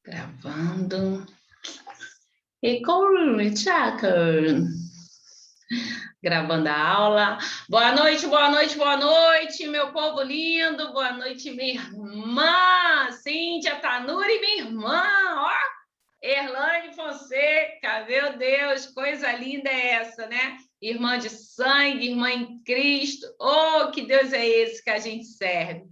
Gravando. E Chaker. Gravando a aula. Boa noite, boa noite, boa noite, meu povo lindo. Boa noite, minha irmã. Cíntia Tanuri, minha irmã. Ó, Erlane Fonseca. Meu Deus, coisa linda é essa, né? Irmã de sangue, irmã em Cristo. Oh, que Deus é esse que a gente serve.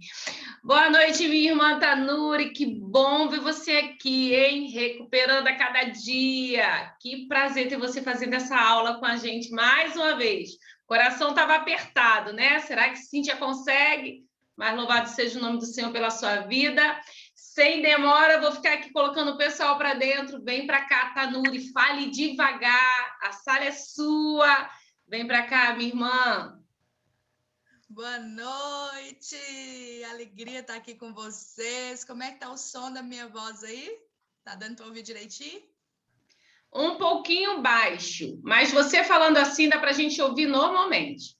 Boa noite, minha irmã Tanuri, que bom ver você aqui, hein? Recuperando a cada dia. Que prazer ter você fazendo essa aula com a gente mais uma vez. O coração estava apertado, né? Será que Cíntia consegue? Mas louvado seja o nome do Senhor pela sua vida. Sem demora, vou ficar aqui colocando o pessoal para dentro. Vem para cá, Tanuri, fale devagar. A sala é sua. Vem para cá, minha irmã. Boa noite! Alegria estar aqui com vocês. Como é que tá o som da minha voz aí? Tá dando para ouvir direitinho? Um pouquinho baixo, mas você falando assim dá para a gente ouvir normalmente.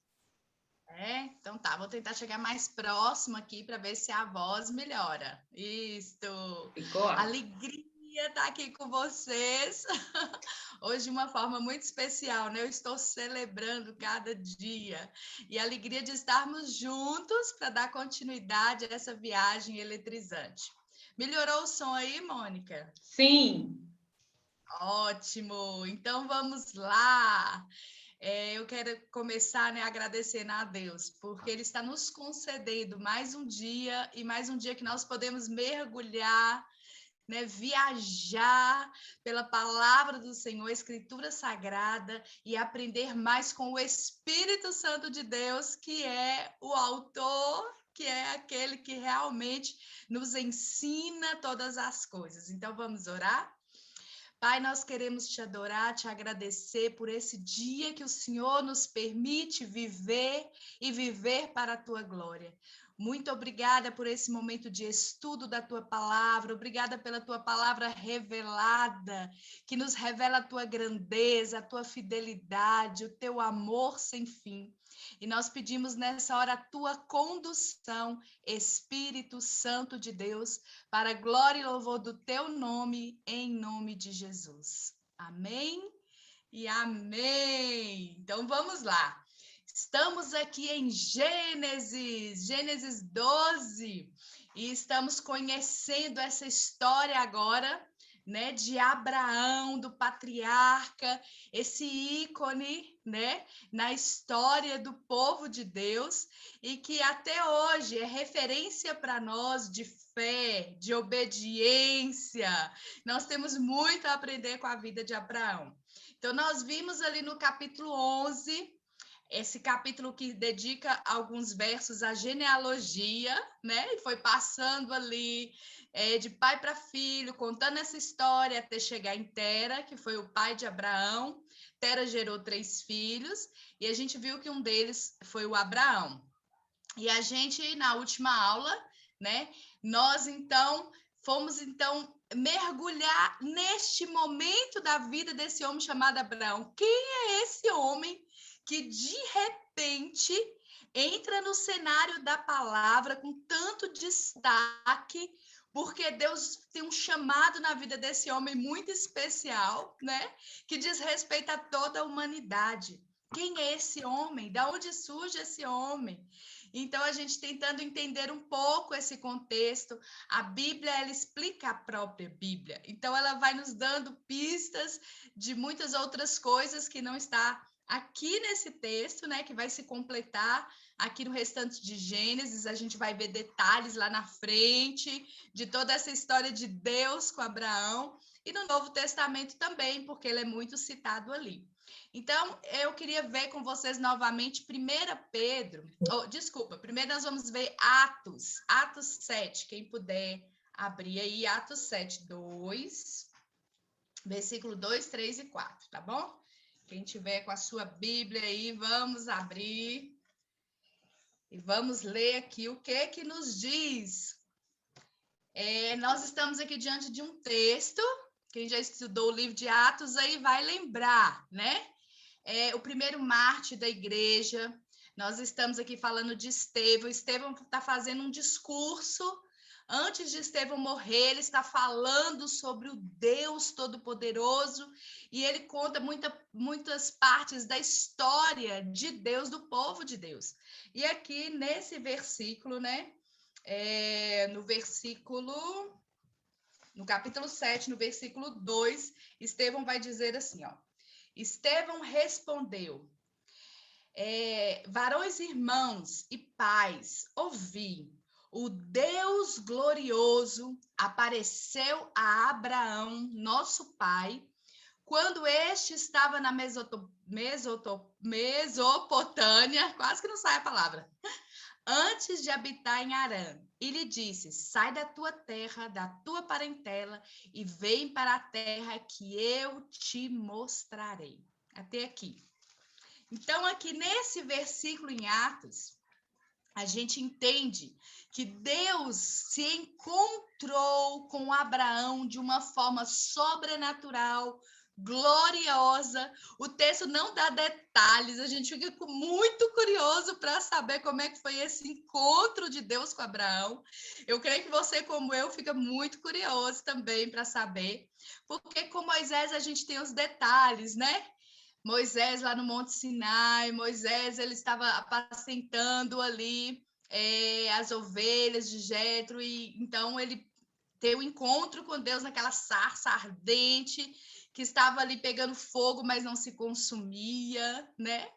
Então tá, vou tentar chegar mais próximo aqui para ver se a voz melhora. Isto! Ficou? Alegria estar aqui com vocês. Hoje de uma forma muito especial, né? Eu estou celebrando cada dia e a alegria de estarmos juntos para dar continuidade a essa viagem eletrizante. Melhorou o som aí, Mônica? Sim. Ótimo! Então vamos lá! Eu quero começar, né, agradecendo a Deus, porque Ele está nos concedendo mais um dia e mais um dia que nós podemos mergulhar, né, viajar pela palavra do Senhor, Escritura Sagrada, e aprender mais com o Espírito Santo de Deus, que é o autor, que é aquele que realmente nos ensina todas as coisas. Então vamos orar? Pai, nós queremos te adorar, te agradecer por esse dia que o Senhor nos permite viver e viver para a tua glória. Muito obrigada por esse momento de estudo da tua palavra, obrigada pela tua palavra revelada, que nos revela a tua grandeza, a tua fidelidade, o teu amor sem fim. E nós pedimos nessa hora a tua condução, Espírito Santo de Deus, para a glória e louvor do teu nome, em nome de Jesus. Amém e amém. Então vamos lá. Estamos aqui em Gênesis 12, e estamos conhecendo essa história agora, né, de Abraão, do patriarca, esse ícone, né, na história do povo de Deus, e que até hoje é referência para nós de fé, de obediência. Nós temos muito a aprender com a vida de Abraão. Então, nós vimos ali no capítulo 11, esse capítulo que dedica alguns versos à genealogia, né? E foi passando ali de pai para filho, contando essa história até chegar em Tera, que foi o pai de Abraão. Tera gerou 3 filhos, e a gente viu que um deles foi o Abraão. E a gente, na última aula, né? Nós, fomos mergulhar neste momento da vida desse homem chamado Abraão. Quem é esse homem que de repente entra no cenário da palavra com tanto destaque, porque Deus tem um chamado na vida desse homem muito especial, né? Que diz respeito a toda a humanidade. Quem é esse homem? Da onde surge esse homem? Então, a gente tentando entender um pouco esse contexto, a Bíblia, ela explica a própria Bíblia. Então, ela vai nos dando pistas de muitas outras coisas que não está aqui nesse texto, né, que vai se completar aqui no restante de Gênesis. A gente vai ver detalhes lá na frente de toda essa história de Deus com Abraão, e no Novo Testamento também, porque ele é muito citado ali. Então, eu queria ver com vocês novamente 1 Pedro, primeiro nós vamos ver Atos 7, quem puder abrir aí, Atos 7, 2, versículo 2, 3 e 4, tá bom? Quem tiver com a sua Bíblia aí, vamos abrir e vamos ler aqui o que nos diz. Nós estamos aqui diante de um texto, quem já estudou o livro de Atos aí vai lembrar, né? O primeiro mártir da igreja. Nós estamos aqui falando de Estevão. Estevão está fazendo um discurso Antes de Estevão morrer, ele está falando sobre o Deus Todo-Poderoso e ele conta muitas partes da história de Deus, do povo de Deus. E aqui nesse versículo, né? No capítulo 7, no versículo 2, Estevão vai dizer assim, ó. Estevão respondeu, varões, irmãos e pais, ouvi, o Deus glorioso apareceu a Abraão, nosso pai, quando este estava na Mesopotâmia, quase que não sai a palavra, antes de habitar em Harã, e lhe disse, sai da tua terra, da tua parentela, e vem para a terra que eu te mostrarei. Até aqui. Então, aqui nesse versículo em Atos, a gente entende que Deus se encontrou com Abraão de uma forma sobrenatural, gloriosa. O texto não dá detalhes, a gente fica muito curioso para saber como é que foi esse encontro de Deus com Abraão. Eu creio que você, como eu, fica muito curioso também para saber, porque com Moisés a gente tem os detalhes, né? Moisés lá no Monte Sinai, Moisés ele estava apacentando ali as ovelhas de Jetro, e então ele tem um encontro com Deus naquela sarça ardente que estava ali pegando fogo, mas não se consumia, né?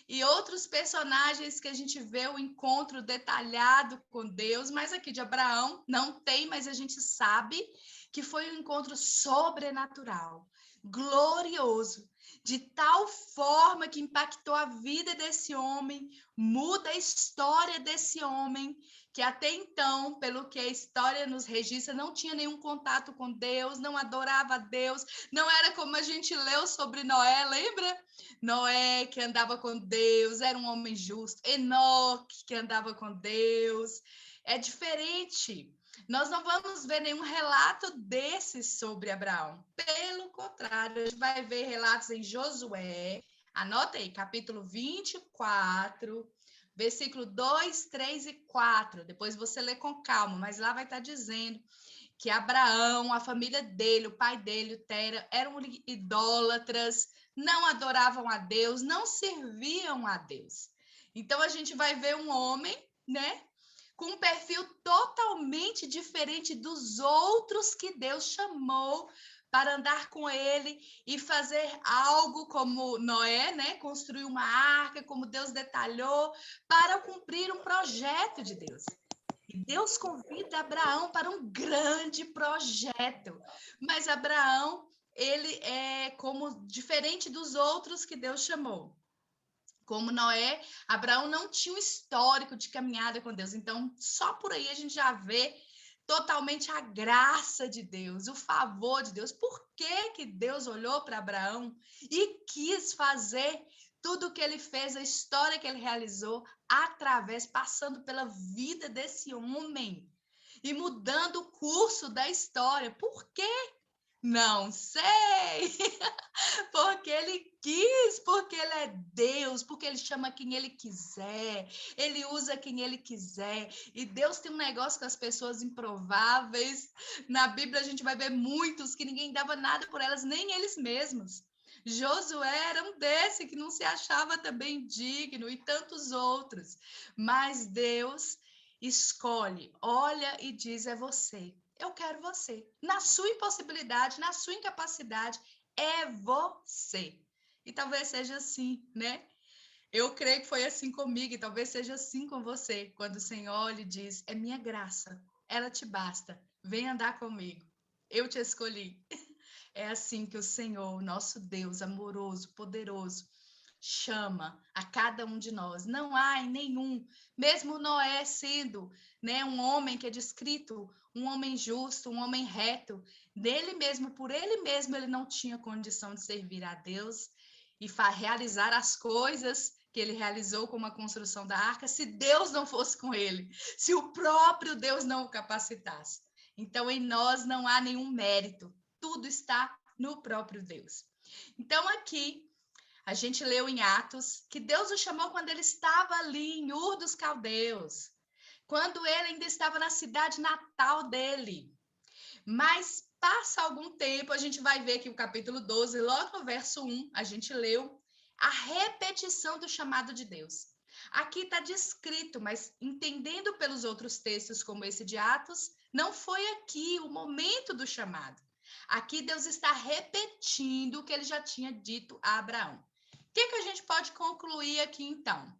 E outros personagens que a gente vê o encontro detalhado com Deus, mas aqui de Abraão não tem, mas a gente sabe que foi um encontro sobrenatural, glorioso, de tal forma que impactou a vida desse homem, muda a história desse homem, que até então, pelo que a história nos registra, não tinha nenhum contato com Deus, não adorava a Deus, não era como a gente leu sobre Noé, lembra? Noé que andava com Deus, era um homem justo, Enoque que andava com Deus, é diferente. Nós não vamos ver nenhum relato desse sobre Abraão. Pelo contrário, a gente vai ver relatos em Josué. Anota aí, capítulo 24, versículo 2, 3 e 4. Depois você lê com calma, mas lá vai estar dizendo que Abraão, a família dele, o pai dele, o Tera, eram idólatras, não adoravam a Deus, não serviam a Deus. Então, a gente vai ver um homem, né? Com um perfil totalmente diferente dos outros que Deus chamou para andar com ele e fazer algo como Noé, né? Construir uma arca, como Deus detalhou, para cumprir um projeto de Deus. E Deus convida Abraão para um grande projeto. Mas Abraão, ele é como diferente dos outros que Deus chamou. Como Noé, Abraão não tinha um histórico de caminhada com Deus. Então, só por aí a gente já vê totalmente a graça de Deus, o favor de Deus. Por que Deus olhou para Abraão e quis fazer tudo o que ele fez, a história que ele realizou, passando pela vida desse homem e mudando o curso da história? Por quê? Não sei, porque ele quis, porque ele é Deus, porque ele chama quem ele quiser, ele usa quem ele quiser, e Deus tem um negócio com as pessoas improváveis. Na Bíblia a gente vai ver muitos que ninguém dava nada por elas, nem eles mesmos. Josué era um desse que não se achava também digno, e tantos outros, mas Deus escolhe, olha e diz, é você. Eu quero você. Na sua impossibilidade, na sua incapacidade, é você. E talvez seja assim, né? Eu creio que foi assim comigo, e talvez seja assim com você, quando o Senhor olha e diz, é minha graça, ela te basta, vem andar comigo, eu te escolhi. É assim que o Senhor, nosso Deus amoroso, poderoso, chama a cada um de nós. Não há em nenhum, mesmo Noé sendo, né, um homem que é descrito, um homem justo, um homem reto, dele mesmo, por ele mesmo, ele não tinha condição de servir a Deus e realizar as coisas que ele realizou como a construção da arca, se Deus não fosse com ele, se o próprio Deus não o capacitasse. Então, em nós não há nenhum mérito, tudo está no próprio Deus. Então, aqui, a gente leu em Atos que Deus o chamou quando ele estava ali em Ur dos Caldeus. quando ele ainda estava na cidade natal dele. Mas passa algum tempo, a gente vai ver aqui o capítulo 12, logo no verso 1, a gente leu a repetição do chamado de Deus. Aqui está descrito, mas entendendo pelos outros textos, como esse de Atos, não foi aqui o momento do chamado. Aqui Deus está repetindo o que ele já tinha dito a Abraão. O que a gente pode concluir aqui, então?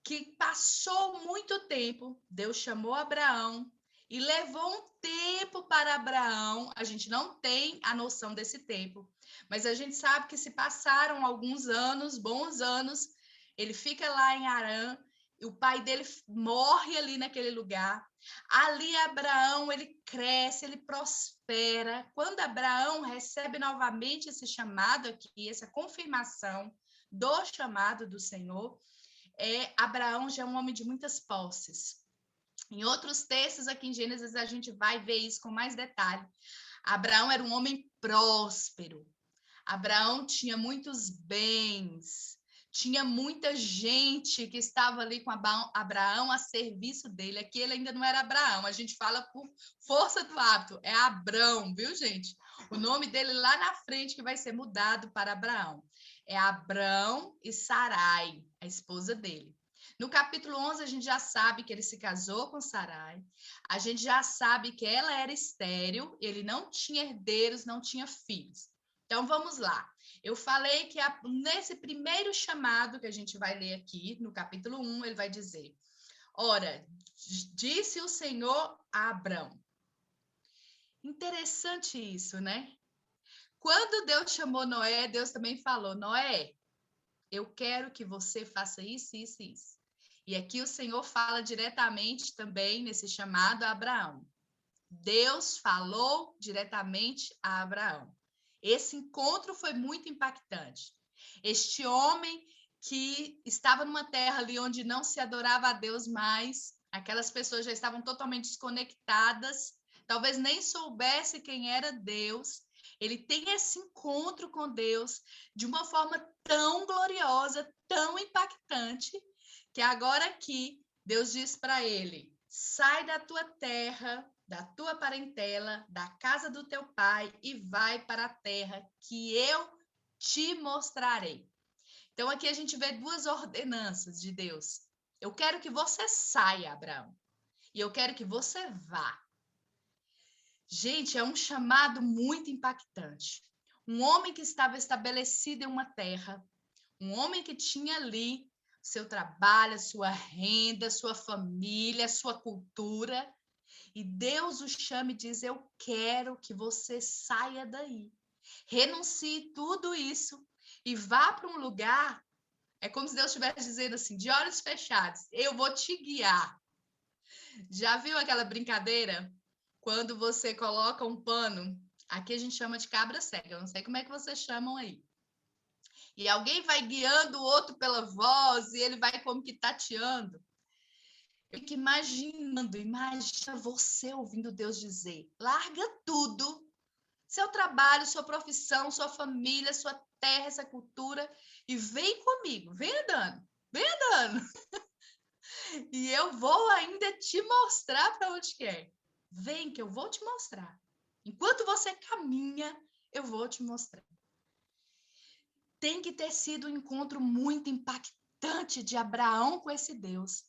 Que passou muito tempo, Deus chamou Abraão e levou um tempo para Abraão. A gente não tem a noção desse tempo, mas a gente sabe que se passaram alguns anos, bons anos, ele fica lá em Harã, e o pai dele morre ali naquele lugar. Ali Abraão, ele cresce, ele prospera. Quando Abraão recebe novamente esse chamado aqui, essa confirmação do chamado do Senhor, Abraão já é um homem de muitas posses. Em outros textos aqui em Gênesis, a gente vai ver isso com mais detalhe. Abraão era um homem próspero. Abraão tinha muitos bens. Tinha muita gente que estava ali com Abraão a serviço dele. Aqui ele ainda não era Abraão. A gente fala por força do hábito. É Abrão, viu, gente? O nome dele lá na frente que vai ser mudado para Abraão. É Abrão e Sarai, a esposa dele. No capítulo 11, a gente já sabe que ele se casou com Sarai. A gente já sabe que ela era estéril, ele não tinha herdeiros, não tinha filhos. Então, vamos lá. Eu falei que nesse primeiro chamado que a gente vai ler aqui, no capítulo 1, ele vai dizer: ora, disse o Senhor a Abrão. Interessante isso, né? Quando Deus chamou Noé, Deus também falou: Noé, eu quero que você faça isso, isso e isso. E aqui o Senhor fala diretamente também nesse chamado a Abraão. Deus falou diretamente a Abraão. Esse encontro foi muito impactante. Este homem que estava numa terra ali onde não se adorava a Deus mais, aquelas pessoas já estavam totalmente desconectadas, talvez nem soubesse quem era Deus. Ele tem esse encontro com Deus de uma forma tão gloriosa, tão impactante, que agora aqui Deus diz para ele: sai da tua terra, da tua parentela, da casa do teu pai e vai para a terra que eu te mostrarei. Então aqui a gente vê duas ordenanças de Deus. Eu quero que você saia, Abraão, e eu quero que você vá. Gente, é um chamado muito impactante. Um homem que estava estabelecido em uma terra, um homem que tinha ali seu trabalho, sua renda, sua família, sua cultura, e Deus o chama e diz: eu quero que você saia daí, renuncie tudo isso e vá para um lugar. É como se Deus estivesse dizendo assim, de olhos fechados: eu vou te guiar. Já viu aquela brincadeira? Quando você coloca um pano, aqui a gente chama de cabra cega, eu não sei como é que vocês chamam aí. E alguém vai guiando o outro pela voz e ele vai como que tateando. Eu fico imaginando, imagina você ouvindo Deus dizer: larga tudo, seu trabalho, sua profissão, sua família, sua terra, essa cultura, e vem comigo, vem andando, vem andando. E eu vou ainda te mostrar para onde quer. Vem que eu vou te mostrar. Enquanto você caminha, eu vou te mostrar. Tem que ter sido um encontro muito impactante de Abraão com esse Deus,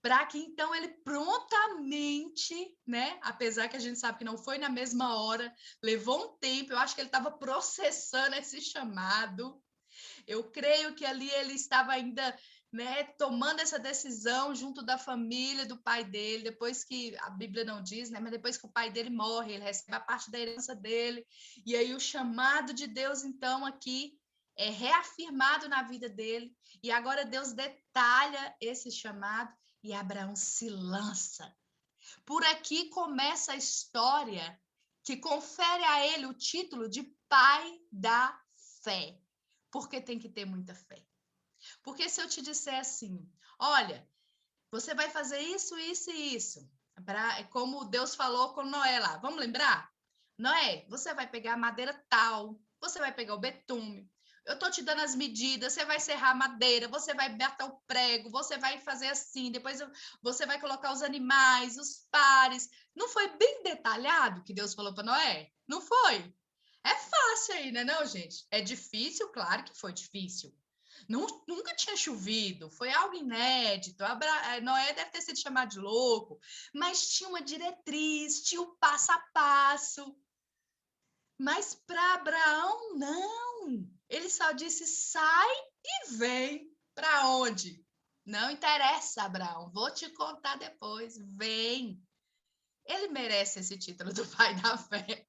para que então ele prontamente, né, apesar que a gente sabe que não foi na mesma hora, levou um tempo, eu acho que ele estava processando esse chamado. Eu creio que ali ele estava ainda, né, tomando essa decisão junto da família do pai dele, depois que a Bíblia não diz, né, mas depois que o pai dele morre, ele recebe a parte da herança dele, e aí o chamado de Deus então aqui é reafirmado na vida dele, e agora Deus detalha esse chamado e Abraão se lança. Por aqui começa a história que confere a ele o título de pai da fé. Porque tem que ter muita fé. Porque se eu te disser assim, olha, você vai fazer isso, isso e isso, como Deus falou com Noé lá, vamos lembrar? Noé, você vai pegar a madeira tal, você vai pegar o betume, eu estou te dando as medidas, você vai serrar a madeira, você vai bater o prego, você vai fazer assim, depois você vai colocar os animais, os pares. Não foi bem detalhado que Deus falou para Noé? Não foi? É fácil aí, né, não, gente? É difícil? Claro que foi difícil. Nunca tinha chovido, foi algo inédito. Noé deve ter sido chamado de louco, mas tinha uma diretriz, tinha o passo a passo. Mas para Abraão, não. Ele só disse: sai e vem. Para onde? Não interessa, Abraão. Vou te contar depois. Vem. Ele merece esse título do pai da fé.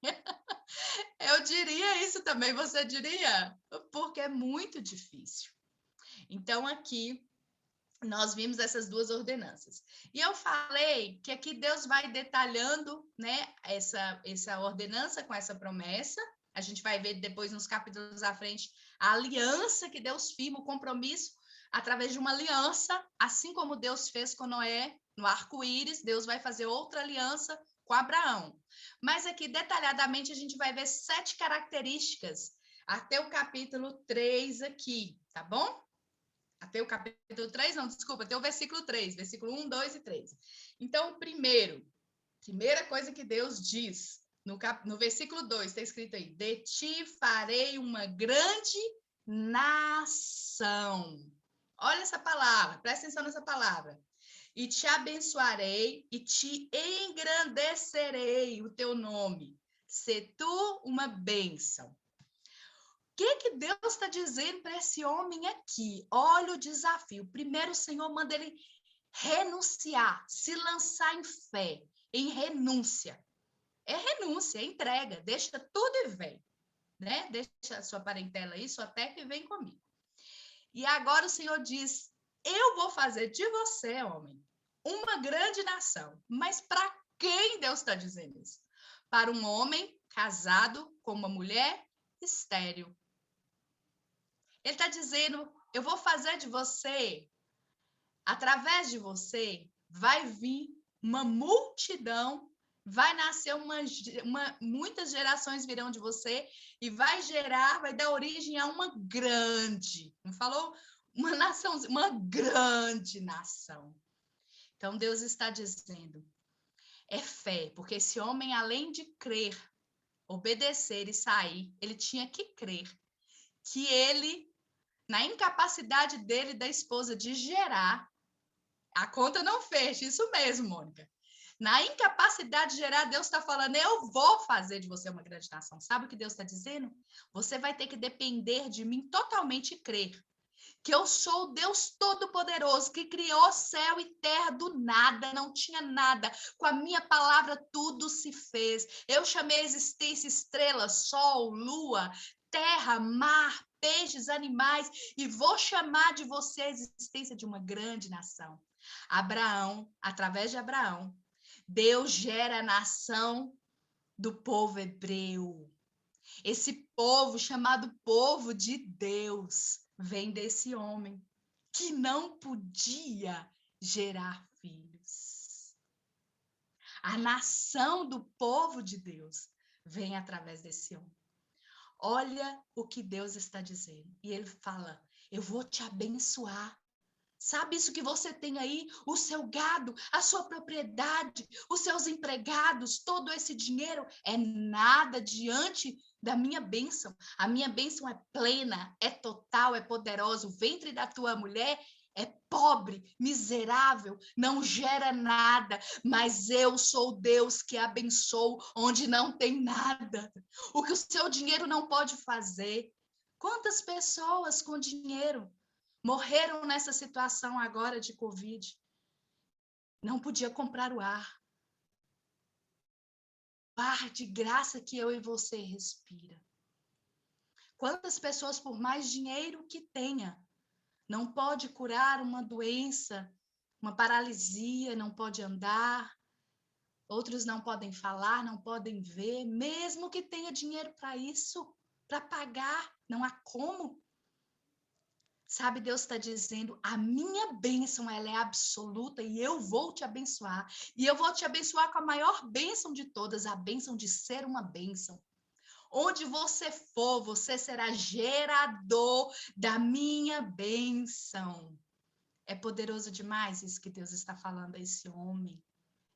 Eu diria isso também, você diria? Porque é muito difícil. Então, aqui nós vimos essas duas ordenanças. E eu falei que aqui Deus vai detalhando, né, essa ordenança com essa promessa. A gente vai ver depois nos capítulos à frente a aliança que Deus firma, o compromisso através de uma aliança, assim como Deus fez com Noé no arco-íris, Deus vai fazer outra aliança com Abraão. Mas aqui, detalhadamente, a gente vai ver 7 características até o capítulo 3 aqui, tá bom? Até o capítulo 3, não, desculpa, até o versículo 3, versículo 1, 2 e 3. Então, primeira coisa que Deus diz, no versículo 2, está escrito aí: de ti farei uma grande nação. Olha essa palavra, presta atenção nessa palavra. E te abençoarei e te engrandecerei o teu nome. Se tu uma bênção. O que Deus está dizendo para esse homem aqui? Olha o desafio. Primeiro, o Senhor manda ele renunciar, se lançar em fé, em renúncia. É renúncia, é entrega. Deixa tudo e vem. Né? Deixa a sua parentela aí, sua terra e vem comigo. E agora o Senhor diz: eu vou fazer de você, homem, uma grande nação. Mas para quem Deus está dizendo isso? Para um homem casado com uma mulher estéril. Ele está dizendo: eu vou fazer de você, através de você, vai vir uma multidão, vai nascer muitas gerações virão de você e vai dar origem a uma grande, não falou? Uma nação, uma grande nação. Então Deus está dizendo: é fé, porque esse homem, além de crer, obedecer e sair, ele tinha que crer que ele, na incapacidade dele e da esposa de gerar, a conta não fecha, isso mesmo, Mônica. Na incapacidade de gerar, Deus está falando: eu vou fazer de você uma grande nação. Sabe o que Deus está dizendo? Você vai ter que depender de mim totalmente e crer que eu sou o Deus Todo-Poderoso, que criou céu e terra do nada, não tinha nada. Com a minha palavra tudo se fez. Eu chamei a existência estrelas, sol, lua, terra, mar, peixes, animais, e vou chamar de você a existência de uma grande nação. Abraão, através de Abraão, Deus gera a nação do povo hebreu. Esse povo chamado povo de Deus vem desse homem que não podia gerar filhos. A nação do povo de Deus vem através desse homem. Olha o que Deus está dizendo. E ele fala: eu vou te abençoar. Sabe isso que você tem aí? O seu gado, a sua propriedade, os seus empregados, todo esse dinheiro é nada diante da minha bênção. A minha bênção é plena, é total, é poderosa. O ventre da tua mulher é pobre, miserável, não gera nada, mas eu sou Deus que abençoo onde não tem nada. O que o seu dinheiro não pode fazer. Quantas pessoas com dinheiro morreram nessa situação agora de Covid? Não podia comprar o ar. O ar de graça que eu e você respira. Quantas pessoas, por mais dinheiro que tenha, não pode curar uma doença, uma paralisia, não pode andar, outros não podem falar, não podem ver, mesmo que tenha dinheiro para isso, para pagar, não há como. Sabe, Deus está dizendo: a minha bênção, ela é absoluta e eu vou te abençoar. E eu vou te abençoar com a maior bênção de todas, a bênção de ser uma bênção. Onde você for, você será gerador da minha bênção. É poderoso demais isso que Deus está falando a esse homem.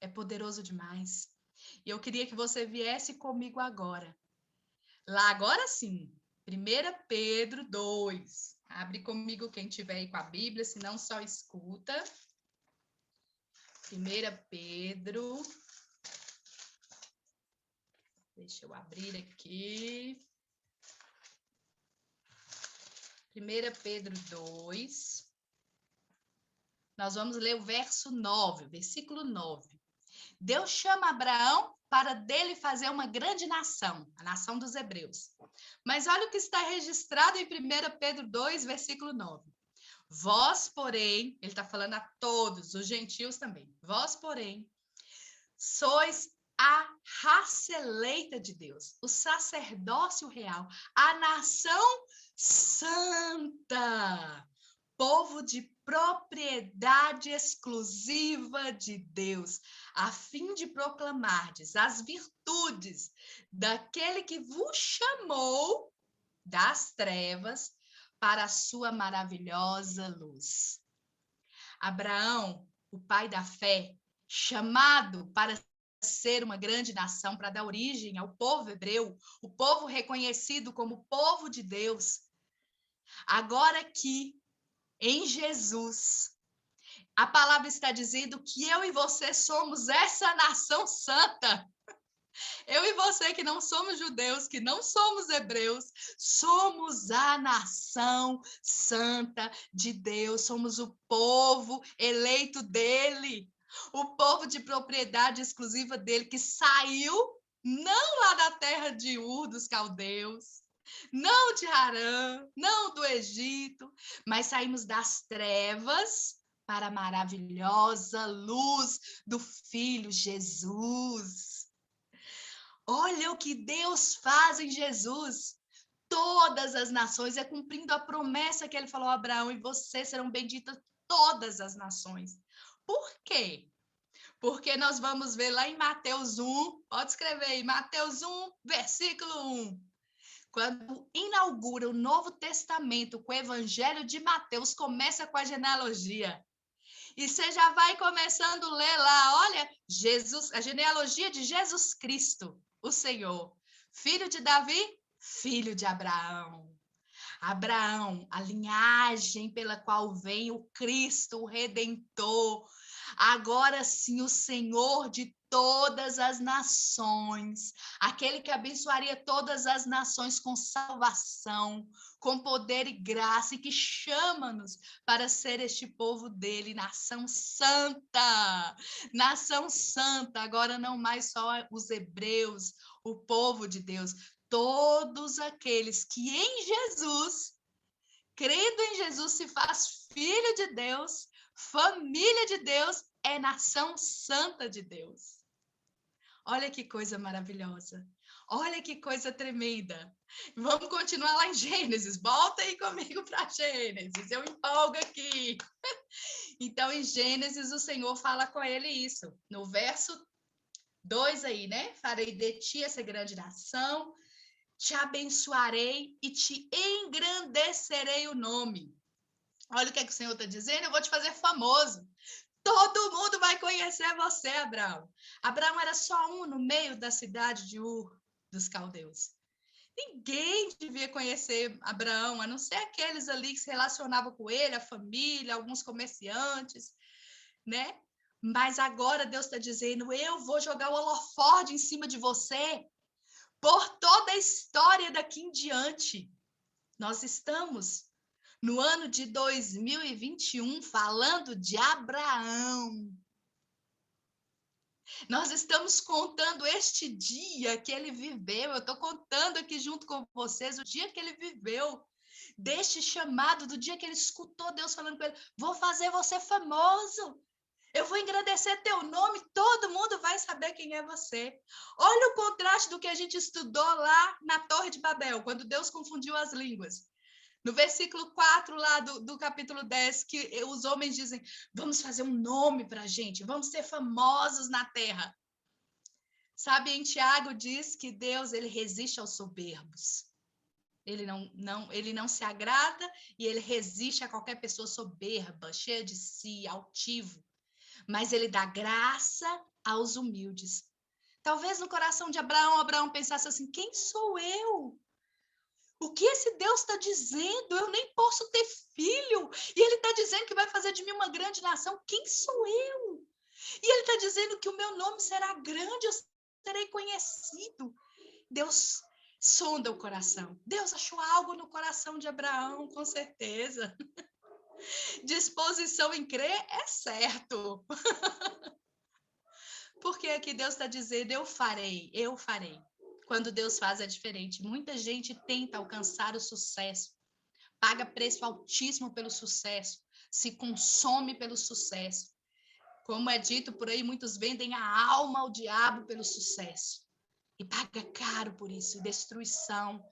É poderoso demais. E eu queria que você viesse comigo agora. Lá agora sim. 1 Pedro 2. Abre comigo quem tiver aí com a Bíblia, senão só escuta. 1 Pedro. Deixa eu abrir aqui. 1 Pedro 2. Nós vamos ler o verso 9, versículo 9. Deus chama Abraão para dele fazer uma grande nação, a nação dos hebreus. Mas olha o que está registrado em 1 Pedro 2, versículo 9. Vós, porém, ele está falando a todos, os gentios também. Vós, porém, sois a raça eleita de Deus, o sacerdócio real, a nação santa, povo de propriedade exclusiva de Deus, a fim de proclamardes as virtudes daquele que vos chamou das trevas para a sua maravilhosa luz. Abraão, o pai da fé, chamado para ser uma grande nação, para dar origem ao povo hebreu, o povo reconhecido como povo de Deus. Agora aqui, em Jesus, a palavra está dizendo que eu e você somos essa nação santa. Eu e você que não somos judeus, que não somos hebreus, somos a nação santa de Deus, somos o povo eleito dele, o povo de propriedade exclusiva dele, que saiu não lá da terra de Ur dos caldeus, não de Harã, não do Egito, mas saímos das trevas para a maravilhosa luz do Filho Jesus. Olha o que Deus faz em Jesus. Todas as nações, é cumprindo a promessa que ele falou a Abraão, e vocês serão benditas todas as nações. Por quê? Porque nós vamos ver lá em Mateus 1, pode escrever aí, Mateus 1, versículo 1. Quando inaugura o Novo Testamento com o Evangelho de Mateus, começa com a genealogia. E você já vai começando a ler lá, olha, Jesus, a genealogia de Jesus Cristo, o Senhor. Filho de Davi, filho de Abraão. Abraão, a linhagem pela qual vem o Cristo, o Redentor. Agora sim, o Senhor de todas as nações, aquele que abençoaria todas as nações com salvação, com poder e graça, e que chama-nos para ser este povo dele, nação santa, agora não mais só os hebreus, o povo de Deus, todos aqueles que em Jesus, crendo em Jesus, se faz filho de Deus, família de Deus, é nação santa de Deus. Olha que coisa maravilhosa. Olha que coisa tremenda. Vamos continuar lá em Gênesis. Volta aí comigo para Gênesis. Eu empolgo aqui. Então, em Gênesis, o Senhor fala com ele isso. No verso 2 aí, né? Farei de ti essa grande nação, te abençoarei e te engrandecerei o nome. Olha o que o Senhor está dizendo. Eu vou te fazer famoso. Todo mundo vai conhecer você, Abraão. Abraão era só um no meio da cidade de Ur dos caldeus. Ninguém devia conhecer Abraão, a não ser aqueles ali que se relacionavam com ele, a família, alguns comerciantes, né? Mas agora Deus está dizendo, eu vou jogar o holofote em cima de você por toda a história daqui em diante. Nós estamos no ano de 2021, falando de Abraão. Nós estamos contando este dia que ele viveu. Eu estou contando aqui junto com vocês o dia que ele viveu. Deste chamado, do dia que ele escutou Deus falando com ele, vou fazer você famoso. Eu vou engrandecer teu nome, todo mundo vai saber quem é você. Olha o contraste do que a gente estudou lá na Torre de Babel, quando Deus confundiu as línguas. No versículo 4 lá do capítulo 10, que os homens dizem, vamos fazer um nome para a gente, vamos ser famosos na terra. Sabe, em Tiago diz que Deus, ele resiste aos soberbos. Ele não se agrada e ele resiste a qualquer pessoa soberba, cheia de si, altivo. Mas ele dá graça aos humildes. Talvez no coração de Abraão pensasse assim, quem sou eu? O que esse Deus está dizendo? Eu nem posso ter filho. E ele está dizendo que vai fazer de mim uma grande nação. Quem sou eu? E ele está dizendo que o meu nome será grande, eu serei conhecido. Deus sonda o coração. Deus achou algo no coração de Abraão, com certeza. Disposição em crer é certo. Porque aqui Deus está dizendo, eu farei, eu farei. Quando Deus faz é diferente. Muita gente tenta alcançar o sucesso, paga preço altíssimo pelo sucesso, se consome pelo sucesso. Como é dito por aí, muitos vendem a alma ao diabo pelo sucesso. E paga caro por isso, destruição.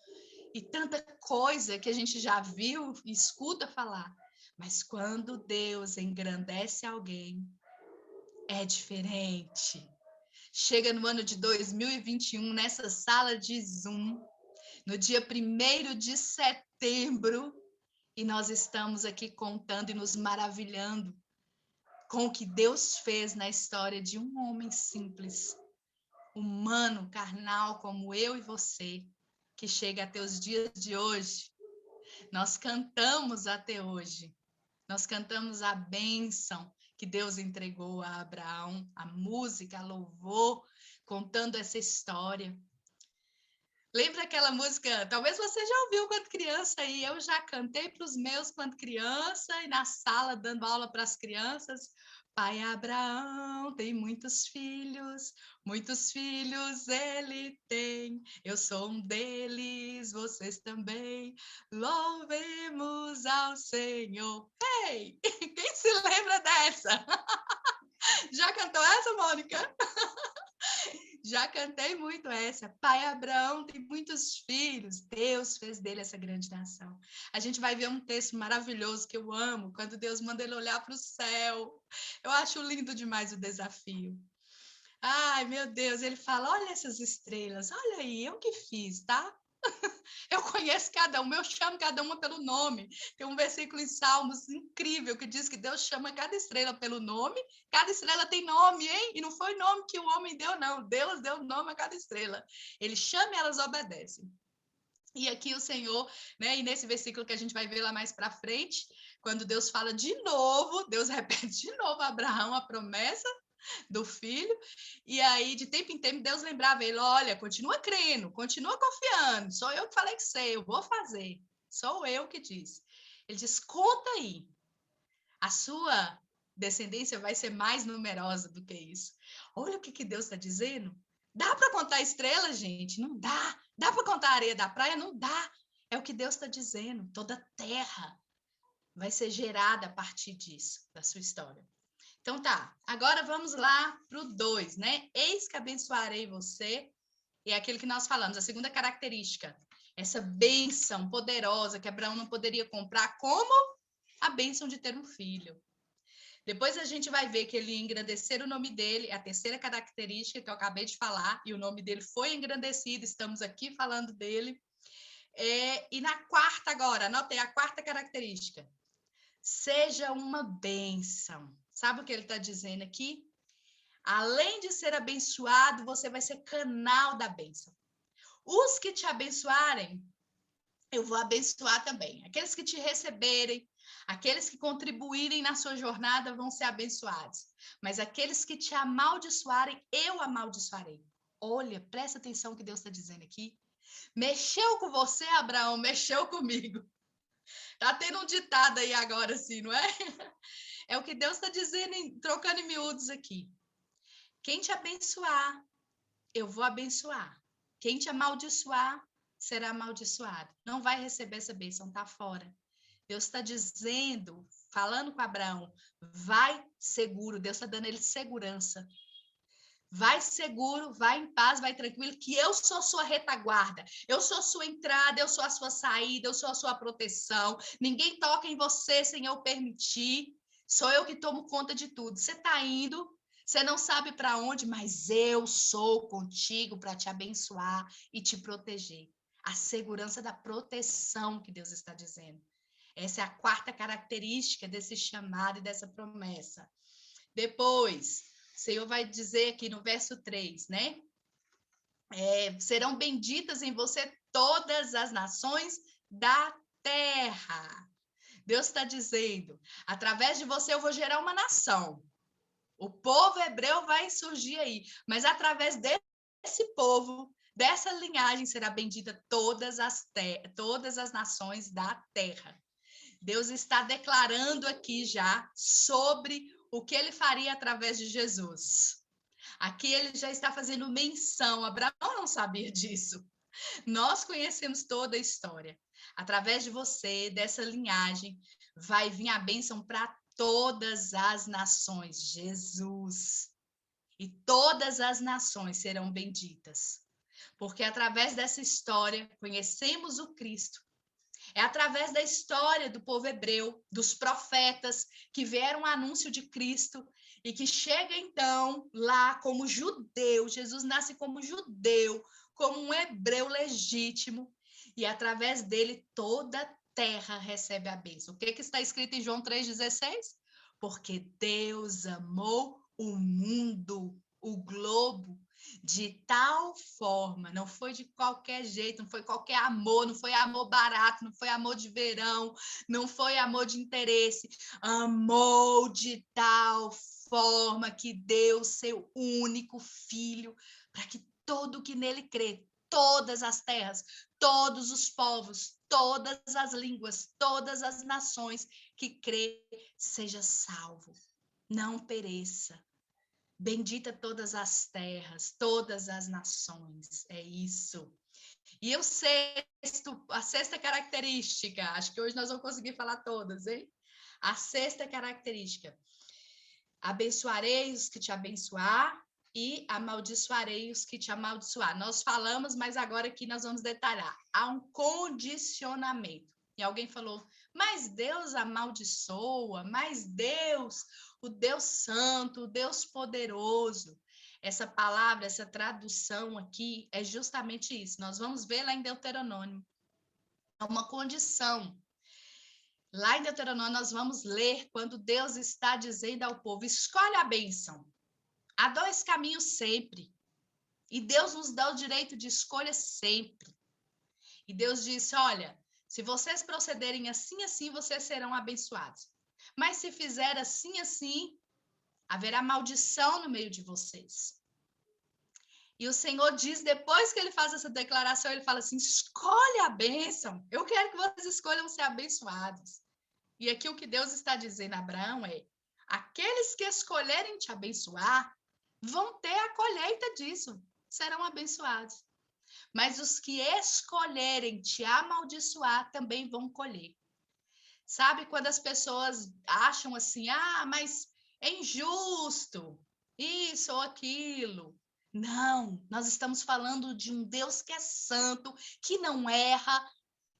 E tanta coisa que a gente já viu e escuta falar. Mas quando Deus engrandece alguém, é diferente. Chega no ano de 2021, nessa sala de Zoom, no dia 1º de setembro, e nós estamos aqui contando e nos maravilhando com o que Deus fez na história de um homem simples, humano, carnal, como eu e você, que chega até os dias de hoje. Nós cantamos até hoje. Nós cantamos a bênção que Deus entregou a Abraão, a música, a louvor, contando essa história. Lembra aquela música? Talvez você já ouviu quando criança e eu já cantei para os meus quando criança e na sala dando aula para as crianças. Pai Abraão tem muitos filhos ele tem. Eu sou um deles, vocês também. Louvemos ao Senhor. Ei, quem se lembra dessa? Já cantou essa, Mônica? Já cantei muito essa. Pai Abraão tem muitos filhos. Deus fez dele essa grande nação. A gente vai ver um texto maravilhoso que eu amo, quando Deus manda ele olhar para o céu. Eu acho lindo demais o desafio. Ai, meu Deus, ele fala, olha essas estrelas, olha aí, eu que fiz, tá? Eu conheço cada uma, eu chamo cada uma pelo nome. Tem um versículo em Salmos incrível que diz que Deus chama cada estrela pelo nome. Cada estrela tem nome, hein? E não foi nome que o homem deu, não. Deus deu nome a cada estrela. Ele chama e elas obedecem. E aqui o Senhor, né? E nesse versículo que a gente vai ver lá mais para frente, quando Deus fala de novo, Deus repete de novo a Abraão a promessa do filho, e aí de tempo em tempo Deus lembrava ele, olha, continua crendo, continua confiando, sou eu que falei que sei, eu vou fazer, sou eu que disse. Ele diz, conta aí, a sua descendência vai ser mais numerosa do que isso. Olha o que Deus está dizendo. Dá para contar estrelas, gente? Não dá. Dá para contar a areia da praia? Não dá. É o que Deus está dizendo. Toda a terra vai ser gerada a partir disso, da sua história. Então tá, agora vamos lá para o 2, né? Eis que abençoarei você, é aquilo que nós falamos, a segunda característica, essa bênção poderosa que Abraão não poderia comprar, como a bênção de ter um filho. Depois a gente vai ver que ele ia engrandecer o nome dele, é a terceira característica que eu acabei de falar, e o nome dele foi engrandecido, estamos aqui falando dele. E na quarta agora, anotei a quarta característica, seja uma bênção. Sabe o que ele está dizendo aqui? Além de ser abençoado, você vai ser canal da bênção. Os que te abençoarem, eu vou abençoar também. Aqueles que te receberem, aqueles que contribuírem na sua jornada vão ser abençoados. Mas aqueles que te amaldiçoarem, eu amaldiçoarei. Olha, presta atenção no que Deus está dizendo aqui. Mexeu com você, Abraão, mexeu comigo. Tá tendo um ditado aí agora, assim, não é? É o que Deus está dizendo, trocando em miúdos aqui. Quem te abençoar, eu vou abençoar. Quem te amaldiçoar, será amaldiçoado. Não vai receber essa bênção, tá fora. Deus está dizendo, falando com Abraão, vai seguro. Deus está dando ele segurança. Vai seguro, vai em paz, vai tranquilo, que eu sou sua retaguarda, eu sou sua entrada, eu sou a sua saída, eu sou a sua proteção. Ninguém toca em você sem eu permitir. Sou eu que tomo conta de tudo. Você está indo, Você não sabe para onde, mas eu sou contigo para te abençoar e te proteger. A segurança da proteção que Deus está dizendo. Essa é a quarta característica desse chamado e dessa promessa. Depois, o Senhor vai dizer aqui no verso 3, né? Serão benditas em você todas as nações da terra. Deus está dizendo, através de você eu vou gerar uma nação. O povo hebreu vai surgir aí, mas através desse povo, dessa linhagem, será bendita todas as nações da terra. Deus está declarando aqui já sobre o que ele faria através de Jesus. Aqui ele já está fazendo menção. Abraão não sabia disso. Nós conhecemos toda a história. Através de você, dessa linhagem, vai vir a bênção para todas as nações. Jesus. E todas as nações serão benditas. Porque através dessa história, conhecemos o Cristo. É através da história do povo hebreu, dos profetas que vieram o anúncio de Cristo e que chega então lá como judeu. Jesus nasce como judeu, como um hebreu legítimo, e através dele toda a terra recebe a bênção. O que está escrito em João 3,16? Porque Deus amou o mundo, o globo, de tal forma, não foi de qualquer jeito, não foi qualquer amor, não foi amor barato, não foi amor de verão, não foi amor de interesse, amou de tal forma que deu seu único filho, para que todo que nele crê, todas as terras, todos os povos, todas as línguas, todas as nações que crê, seja salvo, não pereça. Bendita todas as terras, todas as nações, é isso. E a sexta característica, acho que hoje nós vamos conseguir falar todas, hein? A sexta característica, abençoarei os que te abençoar e amaldiçoarei os que te amaldiçoar. Nós falamos, mas agora aqui nós vamos detalhar. Há um condicionamento. E alguém falou, mas Deus amaldiçoa, mas Deus, o Deus Santo, o Deus Poderoso. Essa palavra, essa tradução aqui é justamente isso. Nós vamos ver lá em Deuteronômio. É uma condição. Lá em Deuteronômio nós vamos ler quando Deus está dizendo ao povo, escolhe a bênção. Há dois caminhos sempre. E Deus nos dá o direito de escolha sempre. E Deus disse, olha, se vocês procederem assim, assim, vocês serão abençoados. Mas se fizer assim, assim, haverá maldição no meio de vocês. E o Senhor diz, depois que ele faz essa declaração, ele fala assim, escolhe a bênção. Eu quero que vocês escolham ser abençoados. E aqui o que Deus está dizendo a Abraão é, aqueles que escolherem te abençoar, vão ter a colheita disso, serão abençoados. Mas os que escolherem te amaldiçoar também vão colher. Sabe quando as pessoas acham assim, mas é injusto, isso ou aquilo. Não, nós estamos falando de um Deus que é santo, que não erra,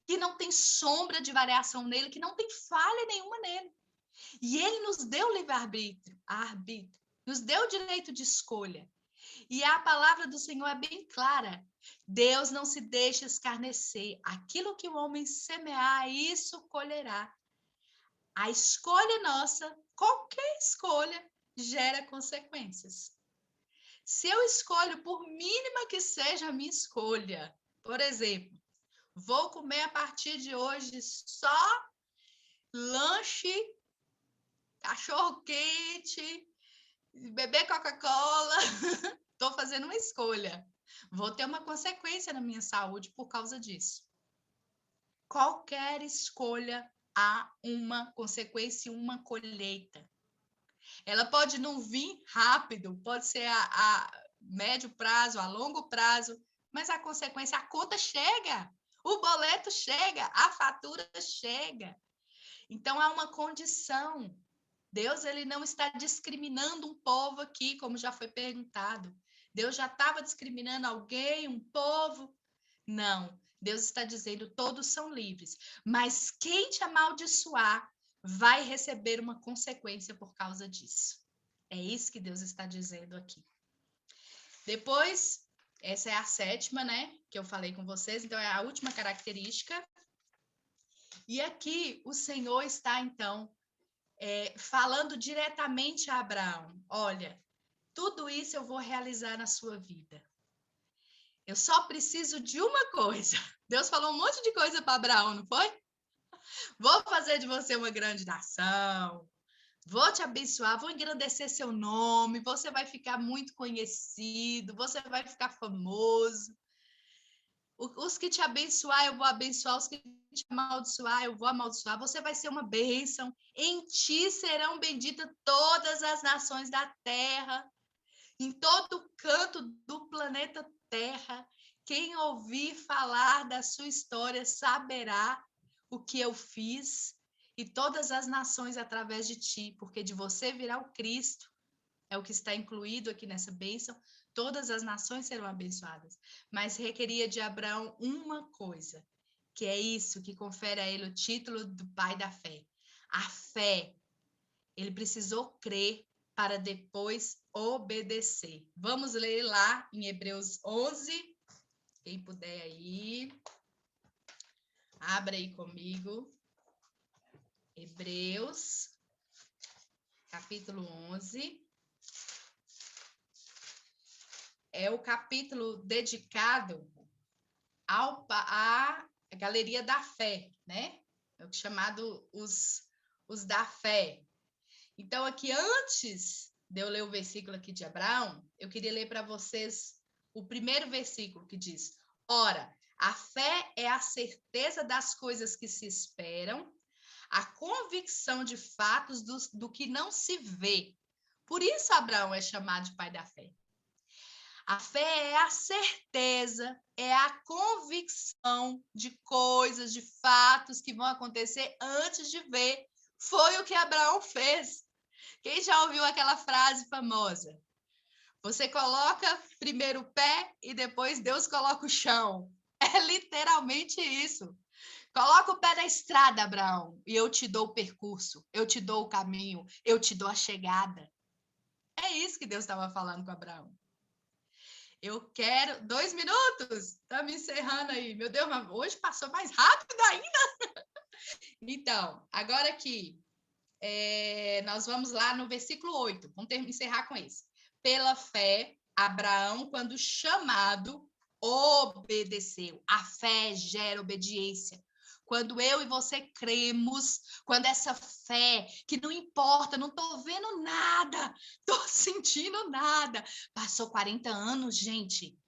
que não tem sombra de variação nele, que não tem falha nenhuma nele. E ele nos deu livre-arbítrio, nos deu o direito de escolha. E a palavra do Senhor é bem clara. Deus não se deixa escarnecer. Aquilo que o homem semear, isso colherá. A escolha nossa, qualquer escolha, gera consequências. Se eu escolho, por mínima que seja a minha escolha, por exemplo, vou comer a partir de hoje só lanche, cachorro-quente, beber Coca-Cola. Estou fazendo uma escolha. Vou ter uma consequência na minha saúde por causa disso. Qualquer escolha há uma consequência, uma colheita. Ela pode não vir rápido, pode ser a médio prazo, a longo prazo, mas a consequência, a conta chega, o boleto chega, a fatura chega. Então, há uma condição. Deus ele não está discriminando um povo aqui, como já foi perguntado. Deus já estava discriminando alguém, um povo? Não. Deus está dizendo, todos são livres. Mas quem te amaldiçoar vai receber uma consequência por causa disso. É isso que Deus está dizendo aqui. Depois, essa é a 7ª, né? Que eu falei com vocês. Então, é a última característica. E aqui, o Senhor está, então, falando diretamente a Abraão. Olha, tudo isso eu vou realizar na sua vida. Eu só preciso de uma coisa. Deus falou um monte de coisa para Abraão, não foi? Vou fazer de você uma grande nação. Vou te abençoar, vou engrandecer seu nome, você vai ficar muito conhecido, você vai ficar famoso. Os que te abençoar, eu vou abençoar, os que te amaldiçoar, eu vou amaldiçoar. Você vai ser uma bênção. Em ti serão benditas todas as nações da terra, em todo canto do planeta Terra. Quem ouvir falar da sua história saberá o que eu fiz. E todas as nações através de ti, porque de você virá o Cristo, é o que está incluído aqui nessa bênção, todas as nações serão abençoadas. Mas requeria de Abraão uma coisa, que é isso que confere a ele o título do pai da fé. A fé, ele precisou crer para depois obedecer. Vamos ler lá em Hebreus 11, quem puder aí, abra aí comigo. Hebreus, capítulo 11, é o capítulo dedicado à galeria da fé, né? É o chamado os da fé. Então, aqui, antes de eu ler o versículo aqui de Abraão, eu queria ler para vocês o primeiro versículo que diz: ora, a fé é a certeza das coisas que se esperam, a convicção de fatos do que não se vê. Por isso Abraão é chamado de pai da fé. A fé é a certeza, é a convicção de coisas, de fatos que vão acontecer antes de ver. Foi o que Abraão fez. Quem já ouviu aquela frase famosa? Você coloca primeiro o pé e depois Deus coloca o chão. É literalmente isso. Coloca o pé na estrada, Abraão, e eu te dou o percurso, eu te dou o caminho, eu te dou a chegada. É isso que Deus estava falando com Abraão. Eu quero 2 minutos. Tá me encerrando aí. Meu Deus, mas hoje passou mais rápido ainda. Então, agora aqui, nós vamos lá no versículo 8. Vamos encerrar com esse. Pela fé, Abraão, quando chamado, obedeceu. A fé gera obediência. Quando eu e você cremos, quando essa fé, que não importa, não estou vendo nada, estou sentindo nada. Passou 40 anos, gente.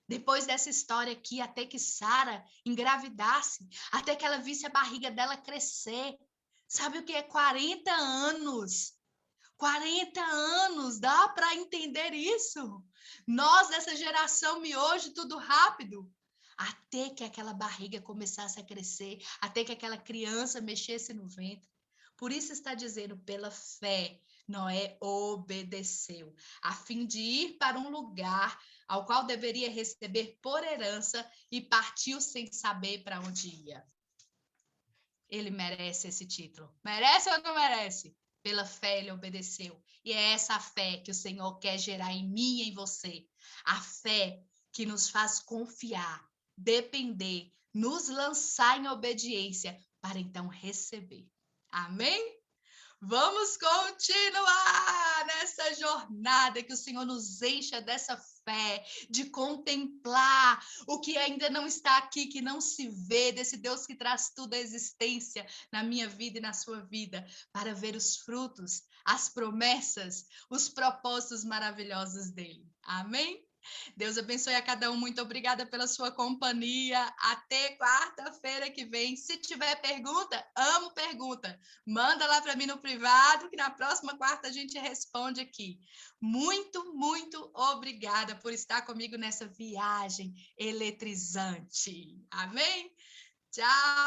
Depois dessa história aqui, até que Sara engravidasse, até que ela visse a barriga dela crescer. Sabe o que é 40 anos? 40 anos, dá para entender isso? Nós, dessa geração miojo, tudo rápido. Até que aquela barriga começasse a crescer, até que aquela criança mexesse no ventre. Por isso está dizendo, pela fé, Noé obedeceu, a fim de ir para um lugar ao qual deveria receber por herança e partiu sem saber para onde ia. Ele merece esse título. Merece ou não merece? Pela fé ele obedeceu. E é essa fé que o Senhor quer gerar em mim e em você. A fé que nos faz confiar, depender, nos lançar em obediência para então receber. Amém? Vamos continuar nessa jornada, que o Senhor nos encha dessa fé, de contemplar o que ainda não está aqui, que não se vê, desse Deus que traz tudo à existência na minha vida e na sua vida, para ver os frutos, as promessas, os propósitos maravilhosos dele. Amém? Deus abençoe a cada um. Muito obrigada pela sua companhia. Até quarta-feira que vem. Se tiver pergunta, amo pergunta. Manda lá para mim no privado, que na próxima quarta a gente responde aqui. Muito, muito obrigada por estar comigo nessa viagem eletrizante. Amém? Tchau!